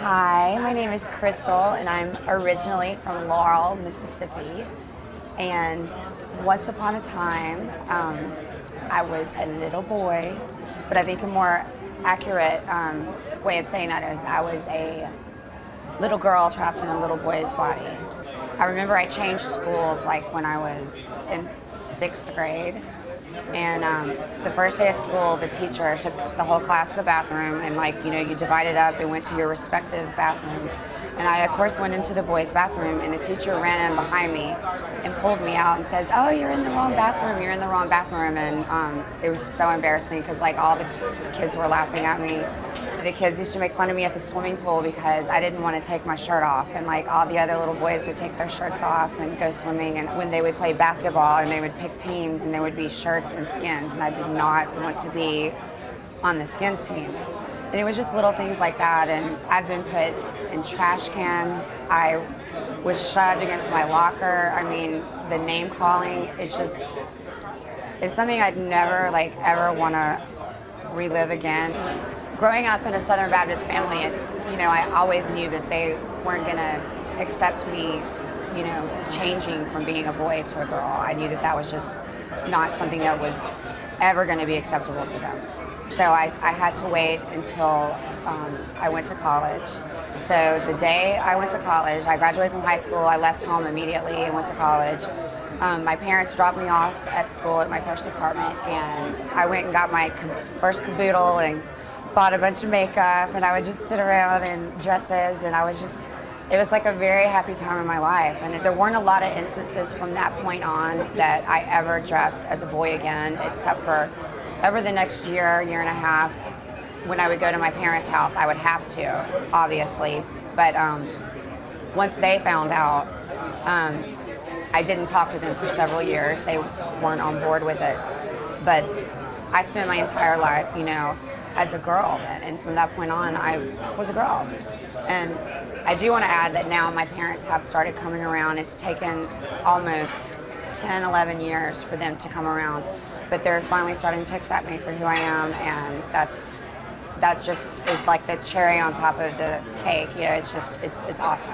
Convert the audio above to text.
Hi, my name is Krystal, and I'm originally from Laurel, Mississippi. And once upon a time, I was a little boy, but I think a more accurate way of saying that is I was a little girl trapped in a little boy's body. I remember I changed schools like when I was in 6th grade. And the first day of school, the teacher took the whole class to the bathroom, and you divided up and went to your respective bathrooms. And I, of course, went into the boys' bathroom, and the teacher ran in behind me and pulled me out and says, "Oh, you're in the wrong bathroom, you're in the wrong bathroom." And it was so embarrassing because all the kids were laughing at me. The kids used to make fun of me at the swimming pool because I didn't want to take my shirt off, and all the other little boys would take their shirts off and go swimming. And when they would play basketball and they would pick teams, and there would be shirts and skins, and I did not want to be on the skins team. And it was just little things like that. And I've been put in trash cans. I was shoved against my locker. I mean, the name calling is just, it's something I'd never ever want to relive again. Growing up in a Southern Baptist family, I always knew that they weren't going to accept me, changing from being a boy to a girl. I knew that was just not something that was ever going to be acceptable to them. So I had to wait until I went to college. So the day I went to college, I graduated from high school, I left home immediately and went to college. My parents dropped me off at school at my first apartment, and I went and got my first caboodle and bought a bunch of makeup, and I would just sit around in dresses, and it was like a very happy time in my life. And there weren't a lot of instances from that point on that I ever dressed as a boy again, except for over the next year, year and a half, when I would go to my parents' house. I would have to, obviously, but once they found out, I didn't talk to them for several years. They weren't on board with it. But I spent my entire life, as a girl then, and from that point on, I was a girl. And I do want to add that now my parents have started coming around. It's taken almost 10, 11 years for them to come around, but they're finally starting to accept me for who I am, and that just is like the cherry on top of the cake. It's awesome.